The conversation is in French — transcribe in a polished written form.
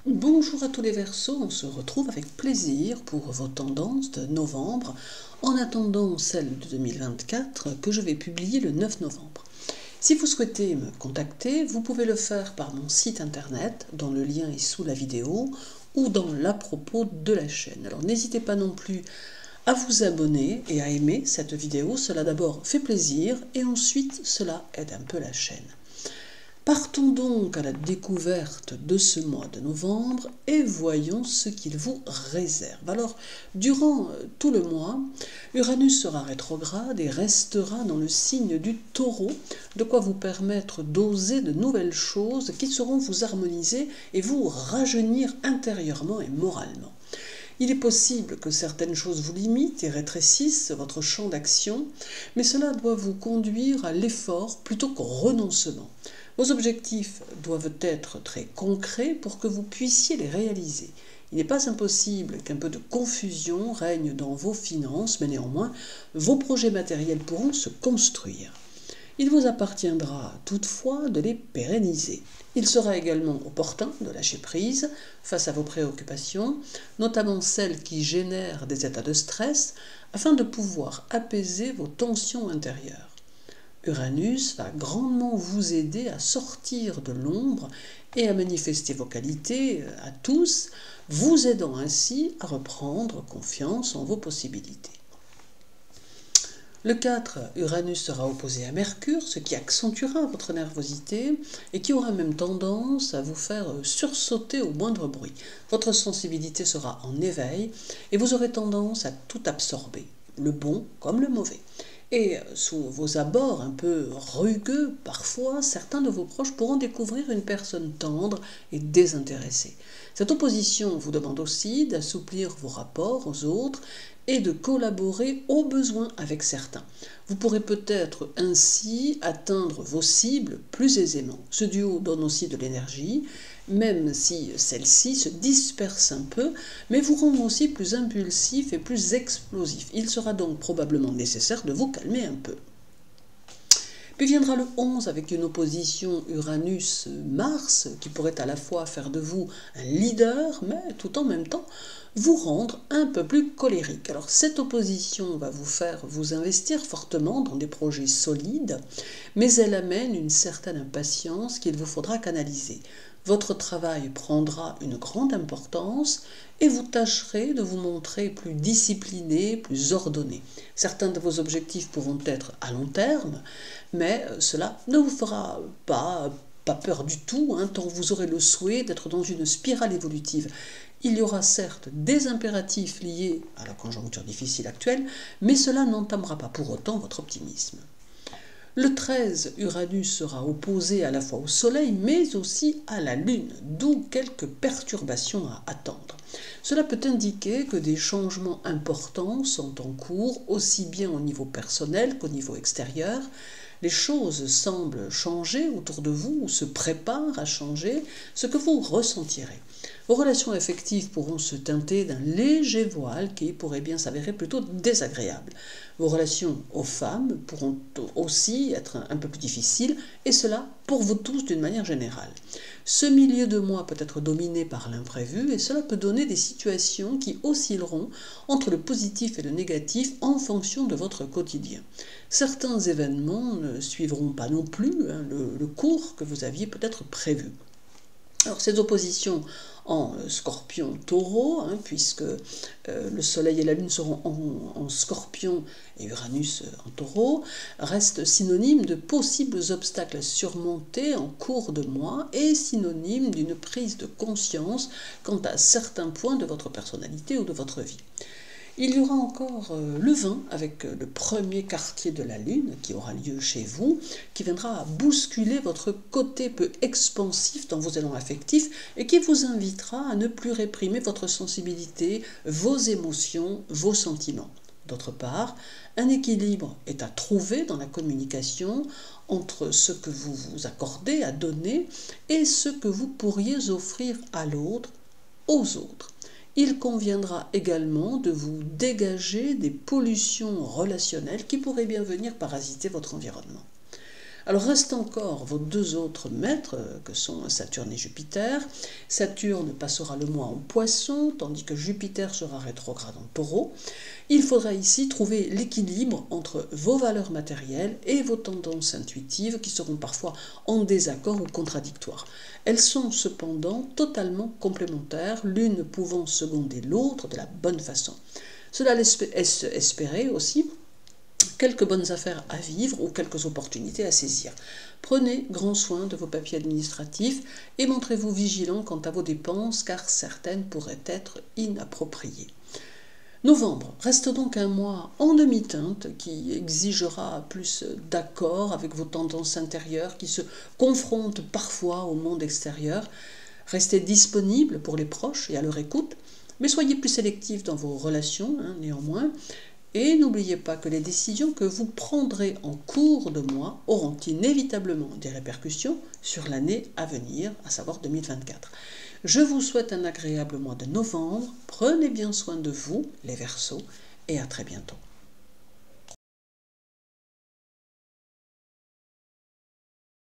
Bonjour à tous les Verseaux, on se retrouve avec plaisir pour vos tendances de novembre, en attendant celles de 2024 que je vais publier le 9 novembre. Si vous souhaitez me contacter, vous pouvez le faire par mon site internet, dont le lien est sous la vidéo, ou dans l'à propos de la chaîne. Alors n'hésitez pas non plus à vous abonner et à aimer cette vidéo, cela d'abord fait plaisir et ensuite cela aide un peu la chaîne. Partons donc à la découverte de ce mois de novembre et voyons ce qu'il vous réserve. Alors, durant tout le mois, Uranus sera rétrograde et restera dans le signe du Taureau, de quoi vous permettre d'oser de nouvelles choses qui sauront vous harmoniser et vous rajeunir intérieurement et moralement. Il est possible que certaines choses vous limitent et rétrécissent votre champ d'action, mais cela doit vous conduire à l'effort plutôt qu'au renoncement. Vos objectifs doivent être très concrets pour que vous puissiez les réaliser. Il n'est pas impossible qu'un peu de confusion règne dans vos finances, mais néanmoins, vos projets matériels pourront se construire. Il vous appartiendra toutefois de les pérenniser. Il sera également opportun de lâcher prise face à vos préoccupations, notamment celles qui génèrent des états de stress, afin de pouvoir apaiser vos tensions intérieures. Uranus va grandement vous aider à sortir de l'ombre et à manifester vos qualités à tous, vous aidant ainsi à reprendre confiance en vos possibilités. Le 4, Uranus sera opposé à Mercure, ce qui accentuera votre nervosité et qui aura même tendance à vous faire sursauter au moindre bruit. Votre sensibilité sera en éveil et vous aurez tendance à tout absorber, le bon comme le mauvais. Et sous vos abords un peu rugueux, parfois, certains de vos proches pourront découvrir une personne tendre et désintéressée. Cette opposition vous demande aussi d'assouplir vos rapports aux autres et de collaborer au besoin avec certains. Vous pourrez peut-être ainsi atteindre vos cibles plus aisément. Ce duo donne aussi de l'énergie, même si celle-ci se disperse un peu, mais vous rend aussi plus impulsif et plus explosif. Il sera donc probablement nécessaire de vous calmer un peu. Puis viendra le 11 avec une opposition Uranus-Mars qui pourrait à la fois faire de vous un leader, mais tout en même temps vous rendre un peu plus colérique. Alors cette opposition va vous faire vous investir fortement dans des projets solides, mais elle amène une certaine impatience qu'il vous faudra canaliser. Votre travail prendra une grande importance et vous tâcherez de vous montrer plus discipliné, plus ordonné. Certains de vos objectifs pourront être à long terme, mais cela ne vous fera pas peur du tout, tant vous aurez le souhait d'être dans une spirale évolutive. Il y aura certes des impératifs liés à la conjoncture difficile actuelle, mais cela n'entamera pas pour autant votre optimisme. Le 13, Uranus sera opposé à la fois au Soleil, mais aussi à la Lune, d'où quelques perturbations à attendre. Cela peut indiquer que des changements importants sont en cours, aussi bien au niveau personnel qu'au niveau extérieur. Les choses semblent changer autour de vous ou se préparent à changer, ce que vous ressentirez. Vos relations affectives pourront se teinter d'un léger voile qui pourrait bien s'avérer plutôt désagréable. Vos relations aux femmes pourront aussi être un peu plus difficiles, et cela pour vous tous d'une manière générale. Ce milieu de mois peut être dominé par l'imprévu, et cela peut donner des situations qui oscilleront entre le positif et le négatif en fonction de votre quotidien. Certains événements ne suivront pas non plus le cours que vous aviez peut-être prévu. Alors ces oppositions en Scorpion-Taureau, puisque le Soleil et la Lune seront en Scorpion et Uranus en Taureau, restent synonymes de possibles obstacles à surmonter en cours de mois et synonymes d'une prise de conscience quant à certains points de votre personnalité ou de votre vie. Il y aura encore le 20 avec le premier quartier de la Lune qui aura lieu chez vous, qui viendra bousculer votre côté peu expansif dans vos élans affectifs et qui vous invitera à ne plus réprimer votre sensibilité, vos émotions, vos sentiments. D'autre part, un équilibre est à trouver dans la communication entre ce que vous vous accordez à donner et ce que vous pourriez offrir à l'autre, aux autres. Il conviendra également de vous dégager des pollutions relationnelles qui pourraient bien venir parasiter votre environnement. Alors restent encore vos deux autres maîtres, que sont Saturne et Jupiter. Saturne passera le mois en Poisson, tandis que Jupiter sera rétrograde en Taureau. Il faudra ici trouver l'équilibre entre vos valeurs matérielles et vos tendances intuitives qui seront parfois en désaccord ou contradictoires. Elles sont cependant totalement complémentaires, l'une pouvant seconder l'autre de la bonne façon. Cela laisse espérer aussi quelques bonnes affaires à vivre ou quelques opportunités à saisir. Prenez grand soin de vos papiers administratifs et montrez-vous vigilant quant à vos dépenses car certaines pourraient être inappropriées. Novembre reste donc un mois en demi-teinte qui exigera plus d'accord avec vos tendances intérieures qui se confrontent parfois au monde extérieur. Restez disponible pour les proches et à leur écoute, mais soyez plus sélectif dans vos relations, néanmoins. Et n'oubliez pas que les décisions que vous prendrez en cours de mois auront inévitablement des répercussions sur l'année à venir, à savoir 2024. Je vous souhaite un agréable mois de novembre, prenez bien soin de vous, les Verseaux, et à très bientôt.